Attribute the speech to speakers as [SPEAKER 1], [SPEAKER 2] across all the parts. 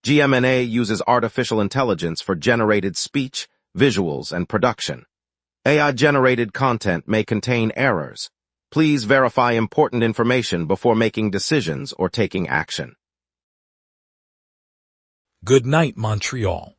[SPEAKER 1] GMNA uses artificial intelligence for generated speech, visuals, and production. AI-generated content may contain errors. Please verify important information before making decisions or taking action.
[SPEAKER 2] Good night, Montreal.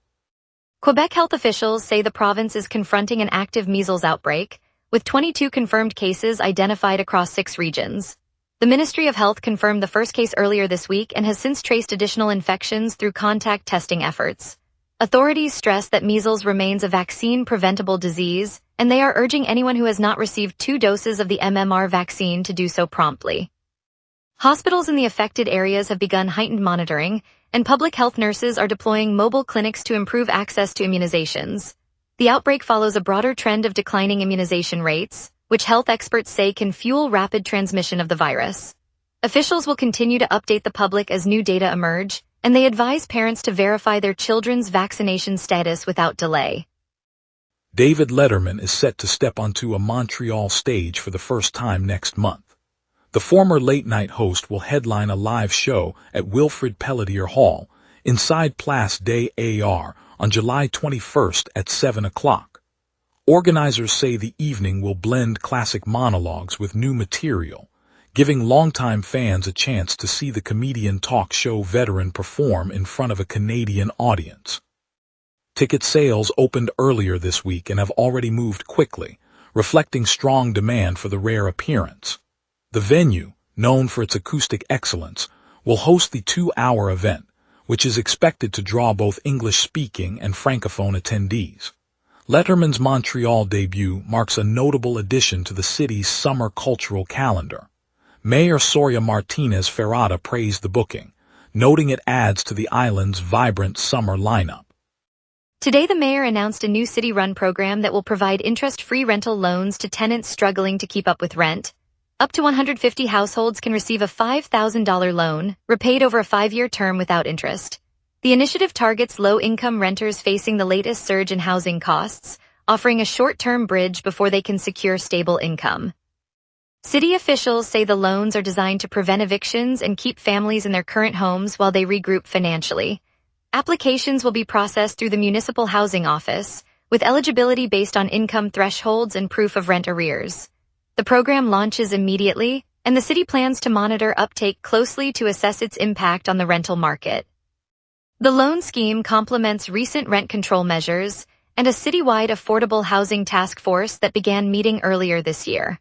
[SPEAKER 3] Quebec health officials say the province is confronting an active measles outbreak, with 22 confirmed cases identified across 6 regions. The Ministry of Health confirmed the first case earlier this week and has since traced additional infections through contact testing efforts. Authorities stress that measles remains a vaccine-preventable disease, and they are urging anyone who has not received 2 doses of the MMR vaccine to do so promptly. Hospitals in the affected areas have begun heightened monitoring, and public health nurses are deploying mobile clinics to improve access to immunizations. The outbreak follows a broader trend of declining immunization rates, which health experts say can fuel rapid transmission of the virus. Officials will continue to update the public as new data emerge, and they advise parents to verify their children's vaccination status without delay.
[SPEAKER 2] David Letterman is set to step onto a Montreal stage for the first time next month. The former late-night host will headline a live show at Wilfrid Pelletier Hall inside Place des Arts on July 21st at 7 o'clock. Organizers say the evening will blend classic monologues with new material, giving longtime fans a chance to see the comedian talk show veteran perform in front of a Canadian audience. Ticket sales opened earlier this week and have already moved quickly, reflecting strong demand for the rare appearance. The venue, known for its acoustic excellence, will host the 2-hour event, which is expected to draw both English-speaking and Francophone attendees. Letterman's Montreal debut marks a notable addition to the city's summer cultural calendar. Mayor Soria Martinez Ferrada praised the booking, noting it adds to the island's vibrant summer lineup.
[SPEAKER 3] Today the mayor announced a new city-run program that will provide interest-free rental loans to tenants struggling to keep up with rent. Up to 150 households can receive a $5,000 loan, repaid over a 5-year term without interest. The initiative targets low-income renters facing the latest surge in housing costs, offering a short-term bridge before they can secure stable income. City officials say the loans are designed to prevent evictions and keep families in their current homes while they regroup financially. Applications will be processed through the Municipal Housing Office, with eligibility based on income thresholds and proof of rent arrears. The program launches immediately, and the city plans to monitor uptake closely to assess its impact on the rental market. The loan scheme complements recent rent control measures and a citywide affordable housing task force that began meeting earlier this year.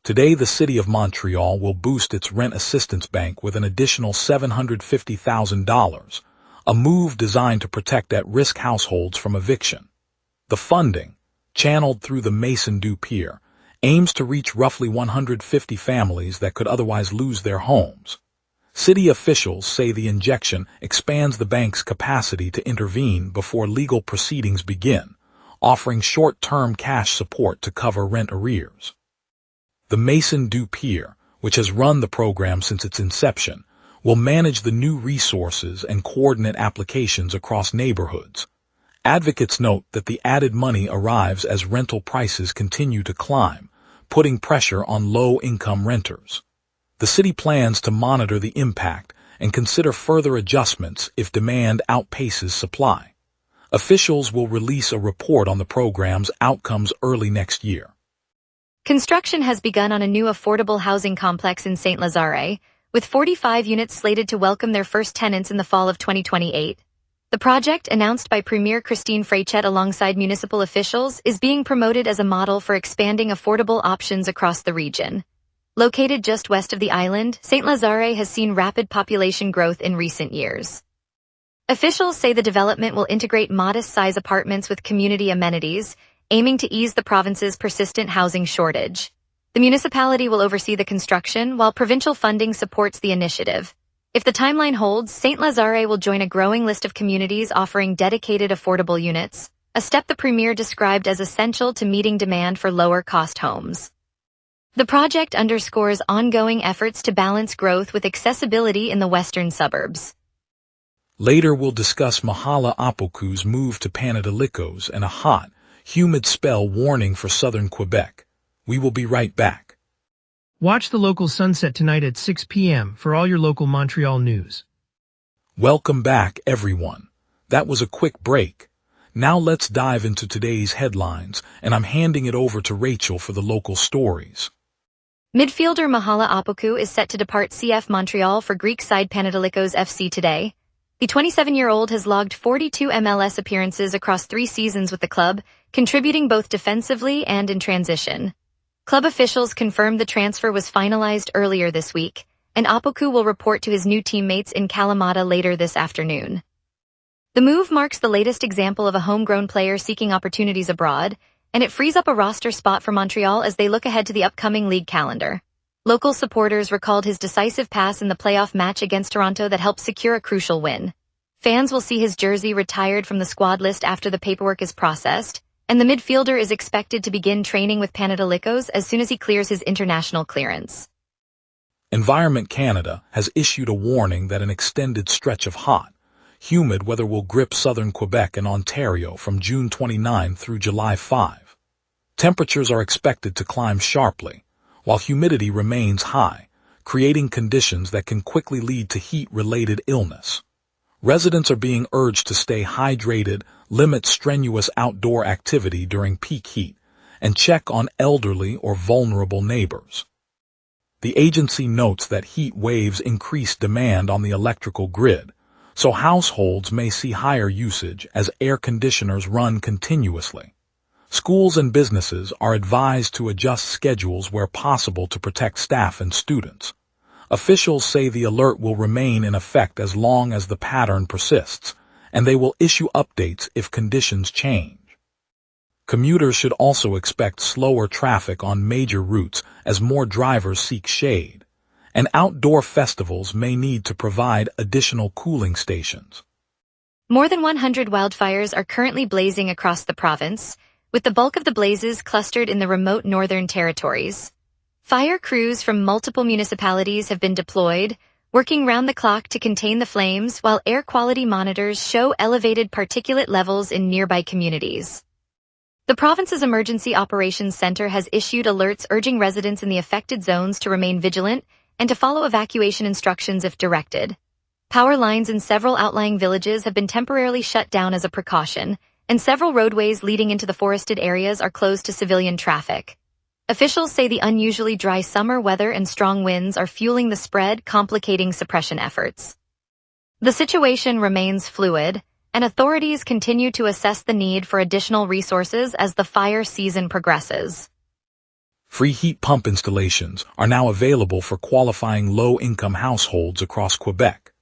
[SPEAKER 2] Today, the City of Montreal will boost its rent assistance bank with an additional $750,000, a move designed to protect at-risk households from eviction. The funding, channeled through the Maison du Pier, aims to reach roughly 150 families that could otherwise lose their homes. City officials say the injection expands the bank's capacity to intervene before legal proceedings begin, offering short-term cash support to cover rent arrears. The Maison du Pier, which has run the program since its inception, will manage the new resources and coordinate applications across neighborhoods. Advocates note that the added money arrives as rental prices continue to climb, putting pressure on low-income renters. The city plans to monitor the impact and consider further adjustments if demand outpaces supply. Officials will release a report on the program's outcomes early next year.
[SPEAKER 3] Construction has begun on a new affordable housing complex in Saint-Lazare, with 45 units slated to welcome their first tenants in the fall of 2028. The project, announced by Premier Christine Frechette alongside municipal officials, is being promoted as a model for expanding affordable options across the region. Located just west of the island, Saint-Lazare has seen rapid population growth in recent years. Officials say the development will integrate modest-size apartments with community amenities, aiming to ease the province's persistent housing shortage. The municipality will oversee the construction, while provincial funding supports the initiative. If the timeline holds, Saint-Lazare will join a growing list of communities offering dedicated affordable units, a step the Premier described as essential to meeting demand for lower-cost homes. The project underscores ongoing efforts to balance growth with accessibility in the western suburbs.
[SPEAKER 2] Later, we'll discuss Mahala Apoku's move to Panatelicos and a hot, humid spell warning for southern Quebec. We will be right back.
[SPEAKER 4] Watch the local sunset tonight at 6 p.m. for all your local Montreal news.
[SPEAKER 2] Welcome back, everyone. That was a quick break. Now let's dive into today's headlines, and I'm handing it over to Rachel for the local stories.
[SPEAKER 3] Midfielder Mihala Opoku is set to depart CF Montreal for Greek side Panathinaikos FC today. The 27-year-old has logged 42 MLS appearances across 3 seasons with the club, contributing both defensively and in transition. Club officials confirmed the transfer was finalized earlier this week, and Opoku will report to his new teammates in Kalamata later this afternoon. The move marks the latest example of a homegrown player seeking opportunities abroad, and it frees up a roster spot for Montreal as they look ahead to the upcoming league calendar. Local supporters recalled his decisive pass in the playoff match against Toronto that helped secure a crucial win. Fans will see his jersey retired from the squad list after the paperwork is processed, and the midfielder is expected to begin training with Panathinaikos as soon as he clears his international clearance.
[SPEAKER 2] Environment Canada has issued a warning that an extended stretch of hot, humid weather will grip southern Quebec and Ontario from June 29 through July 5. Temperatures are expected to climb sharply, while humidity remains high, creating conditions that can quickly lead to heat-related illness. Residents are being urged to stay hydrated, limit strenuous outdoor activity during peak heat, and check on elderly or vulnerable neighbors. The agency notes that heat waves increase demand on the electrical grid, so households may see higher usage as air conditioners run continuously. Schools and businesses are advised to adjust schedules where possible to protect staff and students. Officials say the alert will remain in effect as long as the pattern persists, and they will issue updates if conditions change. Commuters should also expect slower traffic on major routes as more drivers seek shade, and outdoor festivals may need to provide additional cooling stations.
[SPEAKER 3] More than 100 wildfires are currently blazing across the province, with the bulk of the blazes clustered in the remote northern territories. Fire crews from multiple municipalities have been deployed, working round the clock to contain the flames, while air quality monitors show elevated particulate levels in nearby communities. The province's Emergency Operations Center has issued alerts urging residents in the affected zones to remain vigilant and to follow evacuation instructions if directed. Power lines in several outlying villages have been temporarily shut down as a precaution, and several roadways leading into the forested areas are closed to civilian traffic. Officials say the unusually dry summer weather and strong winds are fueling the spread, complicating suppression efforts. The situation remains fluid, and authorities continue to assess the need for additional resources as the fire season progresses.
[SPEAKER 2] Free heat pump installations are now available for qualifying low-income households across Quebec.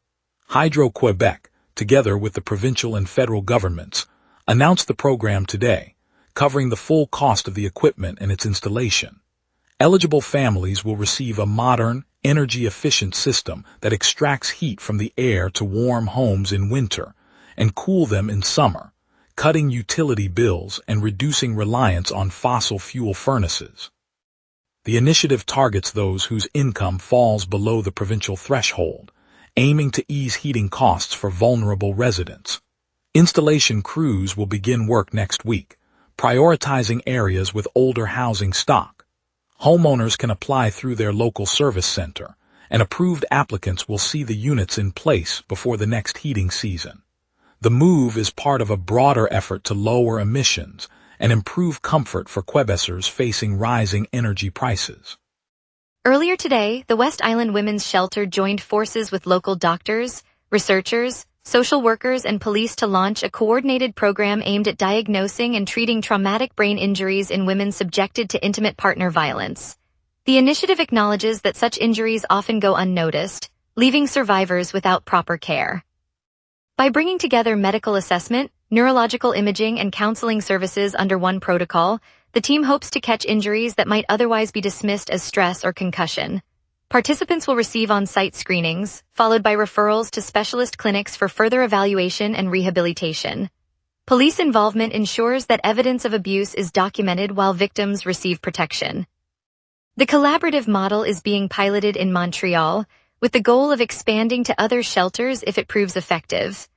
[SPEAKER 2] Hydro-Quebec, together with the provincial and federal governments, announced the program today, covering the full cost of the equipment and its installation. Eligible families will receive a modern, energy-efficient system that extracts heat from the air to warm homes in winter and cool them in summer, cutting utility bills and reducing reliance on fossil fuel furnaces. The initiative targets those whose income falls below the provincial threshold, aiming to ease heating costs for vulnerable residents. Installation crews will begin work next week, prioritizing areas with older housing stock. Homeowners can apply through their local service center, and approved applicants will see the units in place before the next heating season. The move is part of a broader effort to lower emissions and improve comfort for Quebecers facing rising energy prices.
[SPEAKER 3] Earlier today, the West Island Women's Shelter joined forces with local doctors, researchers, social workers, and police to launch a coordinated program aimed at diagnosing and treating traumatic brain injuries in women subjected to intimate partner violence. The initiative acknowledges that such injuries often go unnoticed, leaving survivors without proper care. By bringing together medical assessment, neurological imaging, and counseling services under one protocol, the team hopes to catch injuries that might otherwise be dismissed as stress or concussion. Participants will receive on-site screenings, followed by referrals to specialist clinics for further evaluation and rehabilitation. Police involvement ensures that evidence of abuse is documented while victims receive protection. The collaborative model is being piloted in Montreal, with the goal of expanding to other shelters if it proves effective.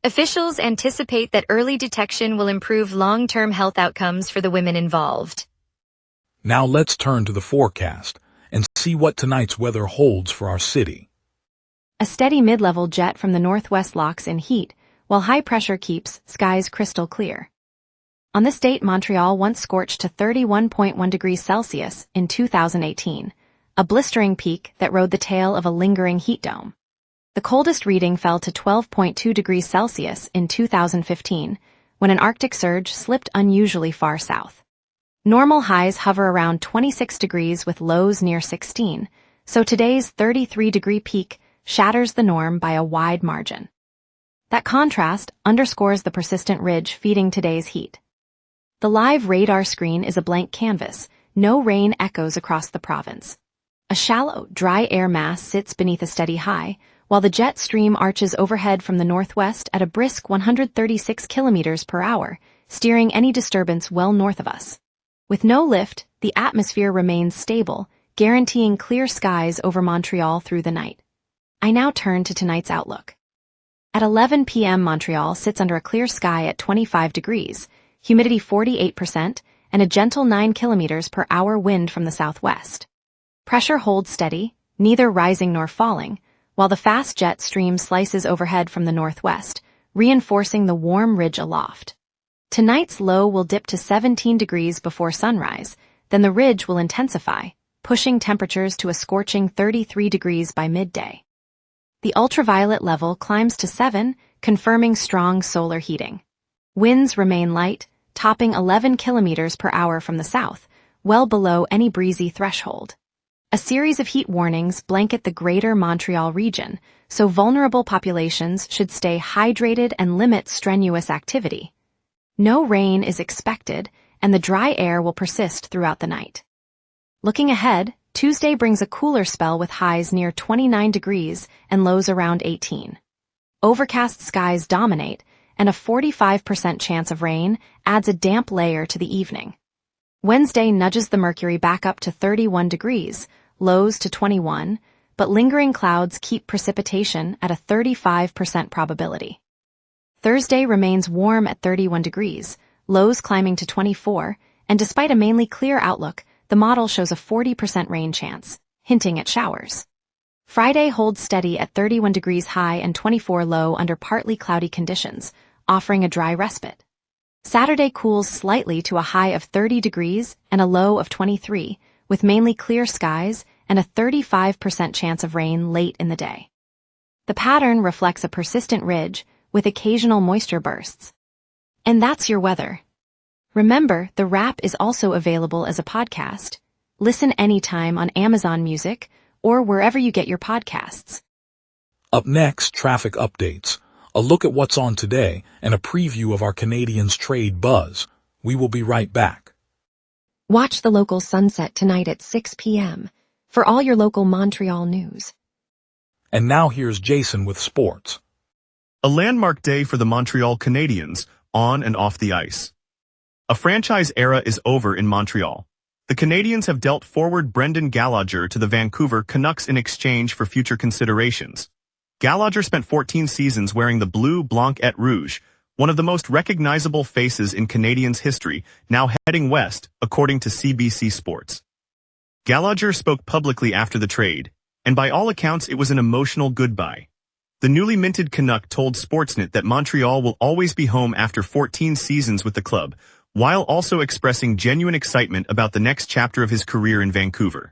[SPEAKER 3] Officials anticipate that early detection will improve long-term health outcomes for the women involved.
[SPEAKER 2] Now let's turn to the forecast and see what tonight's weather holds for our city.
[SPEAKER 4] A steady mid-level jet from the northwest locks in heat, while high pressure keeps skies crystal clear. On this date, Montreal once scorched to 31.1 degrees Celsius in 2018, a blistering peak that rode the tail of a lingering heat dome. The coldest reading fell to 12.2 degrees Celsius in 2015, when an Arctic surge slipped unusually far south. Normal highs hover around 26 degrees with lows near 16, so today's 33-degree peak shatters the norm by a wide margin. That contrast underscores the persistent ridge feeding today's heat. The live radar screen is a blank canvas, no rain echoes across the province. A shallow, dry air mass sits beneath a steady high, while the jet stream arches overhead from the northwest at a brisk 136 kilometers per hour, steering any disturbance well north of us. With no lift, the atmosphere remains stable, guaranteeing clear skies over Montreal through the night. I now turn to tonight's outlook. At 11 p.m. Montreal sits under a clear sky at 25 degrees, humidity 48%, and a gentle 9 kilometers per hour wind from the southwest. Pressure holds steady, neither rising nor falling, while the fast jet stream slices overhead from the northwest, reinforcing the warm ridge aloft. Tonight's low will dip to 17 degrees before sunrise, then the ridge will intensify, pushing temperatures to a scorching 33 degrees by midday. The ultraviolet level climbs to 7, confirming strong solar heating. Winds remain light, topping 11 kilometers per hour from the south, well below any breezy threshold. A series of heat warnings blanket the greater Montreal region, so vulnerable populations should stay hydrated and limit strenuous activity. No rain is expected, and the dry air will persist throughout the night. Looking ahead, Tuesday brings a cooler spell with highs near 29 degrees and lows around 18. Overcast skies dominate, and a 45% chance of rain adds a damp layer to the evening. Wednesday nudges the mercury back up to 31 degrees, lows to 21, but lingering clouds keep precipitation at a 35% probability. Thursday remains warm at 31 degrees, lows climbing to 24, and despite a mainly clear outlook, the model shows a 40% rain chance, hinting at showers. Friday holds steady at 31 degrees high and 24 low under partly cloudy conditions, offering a dry respite. Saturday cools slightly to a high of 30 degrees and a low of 23, with mainly clear skies and a 35% chance of rain late in the day. The pattern reflects a persistent ridge with occasional moisture bursts. And that's your weather. Remember, the wrap is also available as a podcast. Listen anytime on Amazon Music or wherever you get your podcasts.
[SPEAKER 2] Up next, traffic updates, a look at what's on today, and a preview of our Canadians trade buzz. We will be right back.
[SPEAKER 5] Watch the local sunset tonight at 6 p.m. for all your local Montreal news.
[SPEAKER 2] And now here's Jason with sports.
[SPEAKER 6] A landmark day for the Montreal Canadiens, on and off the ice. A franchise era is over in Montreal. The Canadiens have dealt forward Brendan Gallagher to the Vancouver Canucks in exchange for future considerations. Gallagher spent 14 seasons wearing the blue blanc et rouge, one of the most recognizable faces in Canadiens history, now heading west, according to CBC Sports. Gallagher spoke publicly after the trade, and by all accounts it was an emotional goodbye. The newly minted Canuck told Sportsnet that Montreal will always be home after 14 seasons with the club, while also expressing genuine excitement about the next chapter of his career in Vancouver.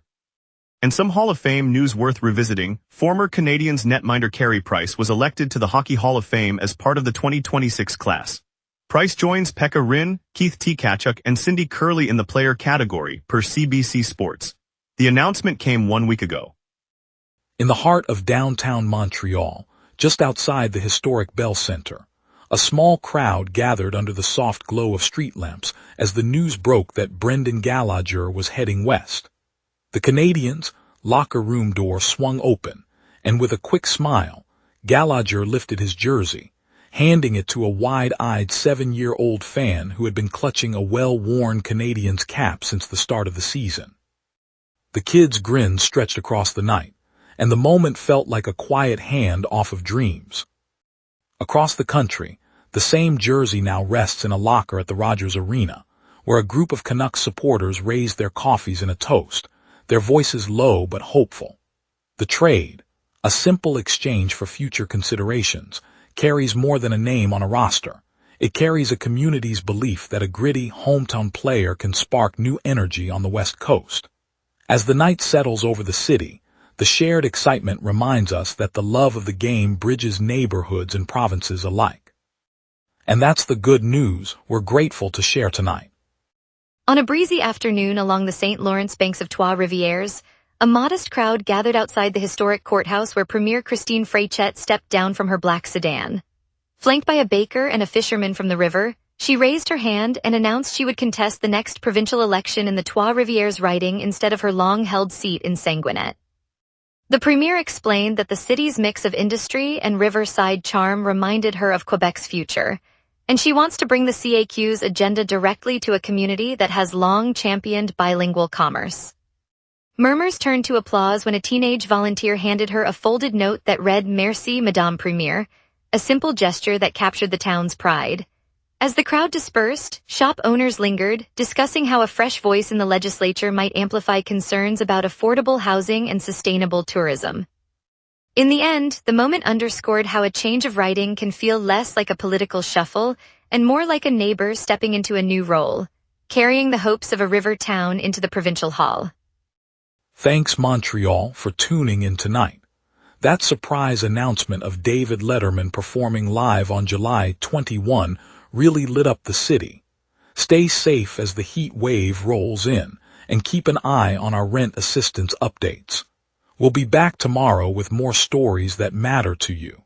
[SPEAKER 6] And some Hall of Fame news worth revisiting, former Canadiens netminder Carey Price was elected to the Hockey Hall of Fame as part of the 2026 class. Price joins Pekka Rinne, Keith Tkachuk, and Cindy Curley in the player category, per CBC Sports. The announcement came 1 week ago.
[SPEAKER 2] In the heart of downtown Montreal, just outside the historic Bell Centre, a small crowd gathered under the soft glow of street lamps as the news broke that Brendan Gallagher was heading west. The Canadiens' locker room door swung open, and with a quick smile, Gallagher lifted his jersey, handing it to a wide-eyed 7-year-old fan who had been clutching a well-worn Canadiens cap since the start of the season. The kid's grin stretched across the night, and the moment felt like a quiet hand off of dreams. Across the country, the same jersey now rests in a locker at the Rogers Arena, where a group of Canucks supporters raised their coffees in a toast, their voices low but hopeful. The trade, A simple exchange for future considerations carries more than a name on a roster. It carries a community's belief that a gritty, hometown player can spark new energy on the West Coast. As the night settles over the city, the shared excitement reminds us that the love of the game bridges neighborhoods and provinces alike. And that's the good news we're grateful to share tonight.
[SPEAKER 3] On a breezy afternoon along the St. Lawrence banks of Trois-Rivières, a modest crowd gathered outside the historic courthouse where Premier Christine Frechette stepped down from her black sedan. Flanked by a baker and a fisherman from the river, she raised her hand and announced she would contest the next provincial election in the Trois-Rivières riding instead of her long-held seat in Sanguinet. The premier explained that the city's mix of industry and riverside charm reminded her of Quebec's future, and she wants to bring the CAQ's agenda directly to a community that has long championed bilingual commerce. Murmurs turned to applause when a teenage volunteer handed her a folded note that read "Merci, Madame Premier," a simple gesture that captured the town's pride. As the crowd dispersed, shop owners lingered, discussing how a fresh voice in the legislature might amplify concerns about affordable housing and sustainable tourism. In the end, the moment underscored how a change of writing can feel less like a political shuffle and more like a neighbor stepping into a new role, carrying the hopes of a river town into the provincial hall.
[SPEAKER 2] Thanks, Montreal, for tuning in tonight. That surprise announcement of David Letterman performing live on July 21 really lit up the city. Stay safe as the heat wave rolls in, and keep an eye on our rent assistance updates. We'll be back tomorrow with more stories that matter to you.